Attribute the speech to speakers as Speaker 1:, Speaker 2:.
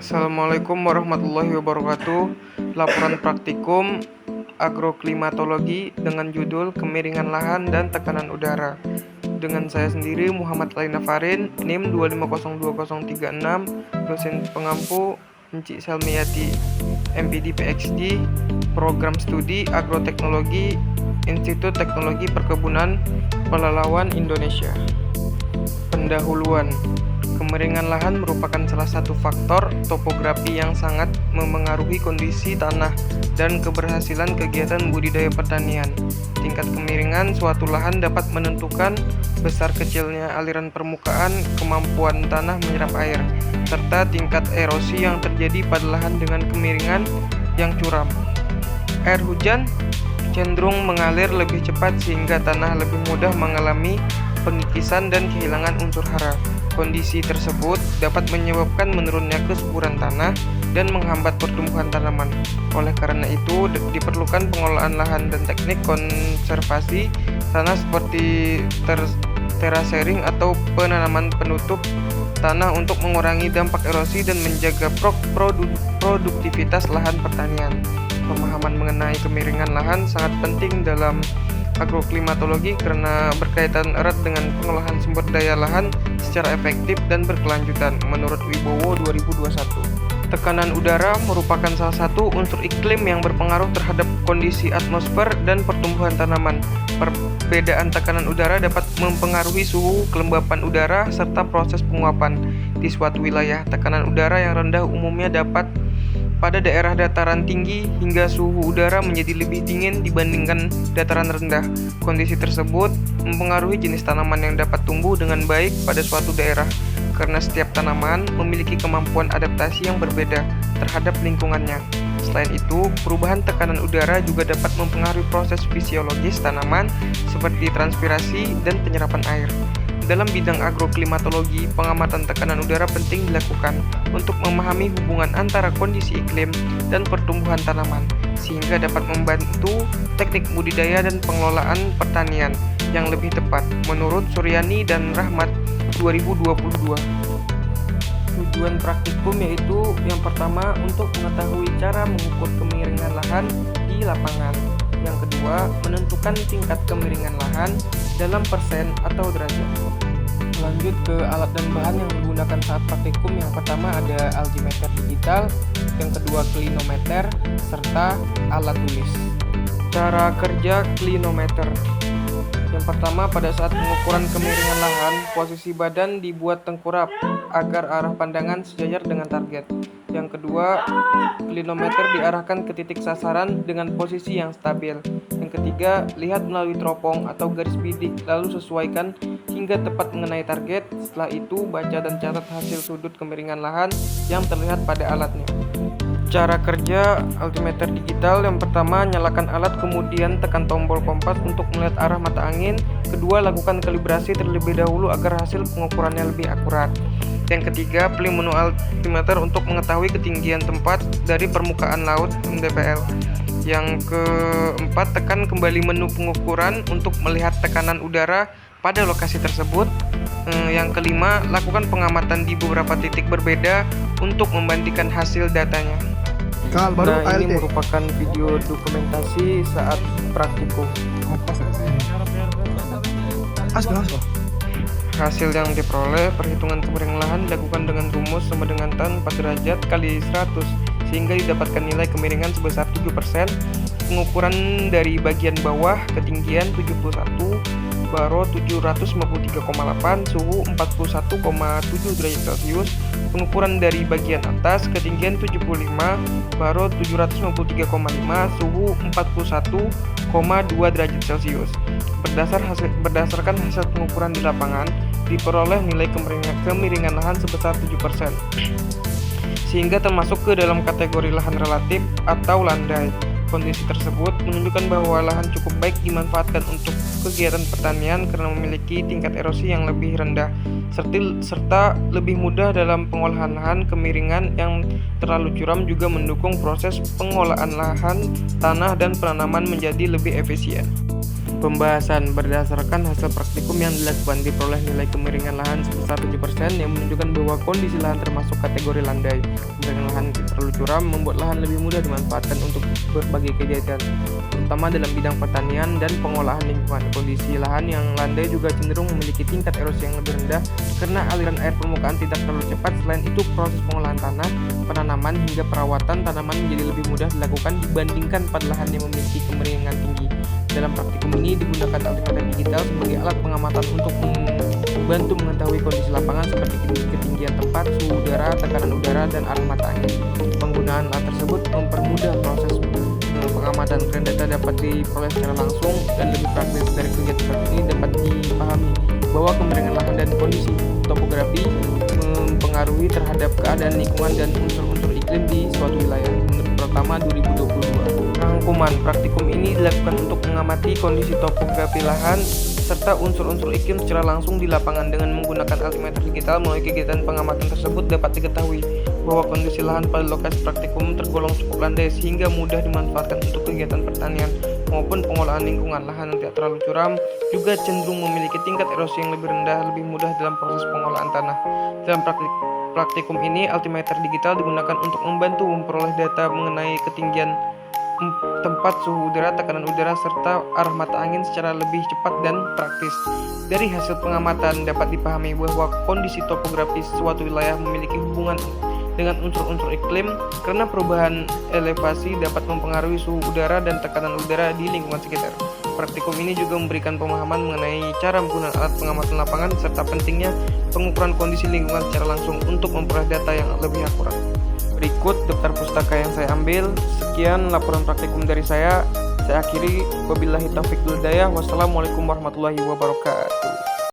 Speaker 1: Assalamualaikum warahmatullahi wabarakatuh. Laporan praktikum agroklimatologi dengan judul Kemiringan Lahan dan Tekanan Udara. Dengan saya sendiri Muhammad Laina Farin, NIM 2502036, dosen pengampu Enci Selmiati, MPD PhD, Program Studi Agroteknologi, Institut Teknologi Perkebunan Pelalawan Indonesia. Pendahuluan. Kemiringan lahan merupakan salah satu faktor topografi yang sangat memengaruhi kondisi tanah dan keberhasilan kegiatan budidaya pertanian. Tingkat kemiringan suatu lahan dapat menentukan besar kecilnya aliran permukaan, kemampuan tanah menyerap air, serta tingkat erosi yang terjadi pada lahan dengan kemiringan yang curam. Air hujan cenderung mengalir lebih cepat sehingga tanah lebih mudah mengalami pengikisan dan kehilangan unsur hara. Kondisi tersebut dapat menyebabkan menurunnya kesuburan tanah dan menghambat pertumbuhan tanaman. Oleh karena itu, diperlukan pengelolaan lahan dan teknik konservasi tanah seperti terasering atau penanaman penutup tanah untuk mengurangi dampak erosi dan menjaga produktivitas lahan pertanian. Pemahaman mengenai kemiringan lahan sangat penting dalam agroklimatologi karena berkaitan erat dengan pengolahan sumber daya lahan secara efektif dan berkelanjutan menurut Wibowo 2021. Tekanan udara merupakan salah satu unsur iklim yang berpengaruh terhadap kondisi atmosfer dan pertumbuhan tanaman. Perbedaan tekanan udara dapat mempengaruhi suhu, kelembapan udara, serta proses penguapan. Di suatu wilayah, tekanan udara yang rendah umumnya dapat pada daerah dataran tinggi hingga suhu udara menjadi lebih dingin dibandingkan dataran rendah. Kondisi tersebut mempengaruhi jenis tanaman yang dapat tumbuh dengan baik pada suatu daerah, karena setiap tanaman memiliki kemampuan adaptasi yang berbeda terhadap lingkungannya. Selain itu, perubahan tekanan udara juga dapat mempengaruhi proses fisiologis tanaman seperti transpirasi dan penyerapan air. Dalam bidang agroklimatologi, pengamatan tekanan udara penting dilakukan untuk memahami hubungan antara kondisi iklim dan pertumbuhan tanaman, sehingga dapat membantu teknik budidaya dan pengelolaan pertanian yang lebih tepat, menurut Suryani dan Rahmat 2022. Tujuan praktikum yaitu yang pertama untuk mengetahui cara mengukur kemiringan lahan di lapangan. Yang kedua, menentukan tingkat kemiringan lahan dalam persen atau derajat. Lanjut ke alat dan bahan yang digunakan saat praktikum. Yang pertama ada altimeter digital, yang kedua klinometer, serta alat tulis. Cara kerja klinometer. Yang pertama, pada saat pengukuran kemiringan lahan, posisi badan dibuat tengkurap agar arah pandangan sejajar dengan target. Yang kedua, klinometer diarahkan ke titik sasaran dengan posisi yang stabil. Yang ketiga, lihat melalui teropong atau garis bidik, lalu sesuaikan hingga tepat mengenai target. Setelah itu, baca dan catat hasil sudut kemiringan lahan yang terlihat pada alatnya. Cara kerja altimeter digital. Yang pertama, nyalakan alat, kemudian tekan tombol kompas untuk melihat arah mata angin. Kedua, lakukan kalibrasi terlebih dahulu agar hasil pengukurannya lebih akurat. Yang ketiga, pilih menu altimeter untuk mengetahui ketinggian tempat dari permukaan laut (mdpl). Yang keempat, tekan kembali menu pengukuran untuk melihat tekanan udara pada lokasi tersebut. Yang kelima, lakukan pengamatan di beberapa titik berbeda untuk membandingkan hasil datanya. Ini merupakan video dokumentasi saat praktikum. Hasil yang diperoleh, perhitungan kemiringan lahan dilakukan dengan rumus sama dengan tan 4 derajat kali 100 sehingga didapatkan nilai kemiringan sebesar 7%. Pengukuran dari bagian bawah, ketinggian 71, baro 753,8, suhu 41,7 derajat Celcius. Pengukuran dari bagian atas, ketinggian 75, baro 753,5, suhu 41,2 derajat Celcius. Berdasarkan hasil pengukuran di lapangan, diperoleh nilai kemiringan lahan sebesar 7%, sehingga termasuk ke dalam kategori lahan relatif atau landai. Kondisi tersebut menunjukkan bahwa lahan cukup baik dimanfaatkan untuk kegiatan pertanian karena memiliki tingkat erosi yang lebih rendah, serta lebih mudah dalam pengolahan lahan. Kemiringan yang terlalu curam juga mendukung proses pengolahan lahan, tanah, dan penanaman menjadi lebih efisien. Pembahasan berdasarkan hasil praktikum yang dilakukan diperoleh nilai kemiringan lahan sebesar 7% yang menunjukkan bahwa kondisi lahan termasuk kategori landai. Kemiringan lahan terlalu curam membuat lahan lebih mudah dimanfaatkan untuk berbagai kegiatan, terutama dalam bidang pertanian dan pengolahan lingkungan. Kondisi lahan yang landai juga cenderung memiliki tingkat erosi yang lebih rendah karena aliran air permukaan tidak terlalu cepat. Selain itu, proses pengolahan tanah, penanaman hingga perawatan tanaman menjadi lebih mudah dilakukan dibandingkan pada lahan yang memiliki kemiringan tinggi. Dalam praktikum ini digunakan altimeter digital sebagai alat pengamatan untuk membantu mengetahui kondisi lapangan seperti ketinggian tempat, suhu udara, tekanan udara, dan arah mata angin. Penggunaan alat tersebut mempermudah proses pengamatan. Tren data dapat diperoleh secara langsung dan lebih praktis. Dari kegiatan seperti ini dapat dipahami bahwa kemiringan lahan dan kondisi topografi mempengaruhi terhadap keadaan lingkungan dan unsur-unsur iklim di suatu wilayah. Menurut Pratama 2022. Rangkuman praktikum ini dilakukan untuk mengamati kondisi topografi lahan serta unsur-unsur iklim secara langsung di lapangan. Dengan menggunakan altimeter digital, melalui kegiatan pengamatan tersebut dapat diketahui bahwa kondisi lahan pada lokasi praktikum tergolong cukup landai sehingga mudah dimanfaatkan untuk kegiatan pertanian maupun pengolahan lingkungan. Lahan yang tidak terlalu curam juga cenderung memiliki tingkat erosi yang lebih rendah, lebih mudah dalam proses pengolahan tanah. Dalam praktikum ini, altimeter digital digunakan untuk membantu memperoleh data mengenai ketinggian tempat, suhu udara, tekanan udara, serta arah mata angin secara lebih cepat dan praktis. Dari hasil pengamatan dapat dipahami bahwa kondisi topografis suatu wilayah memiliki hubungan dengan unsur-unsur iklim karena perubahan elevasi dapat mempengaruhi suhu udara dan tekanan udara di lingkungan sekitar. Praktikum ini juga memberikan pemahaman mengenai cara menggunakan alat pengamatan lapangan serta pentingnya pengukuran kondisi lingkungan secara langsung untuk memperoleh data yang lebih akurat. Berikut daftar pustaka yang saya ambil. Sekian laporan praktikum dari saya. Saya akhiri. Wabillahi taufiq wal hidayah. Wassalamualaikum warahmatullahi wabarakatuh.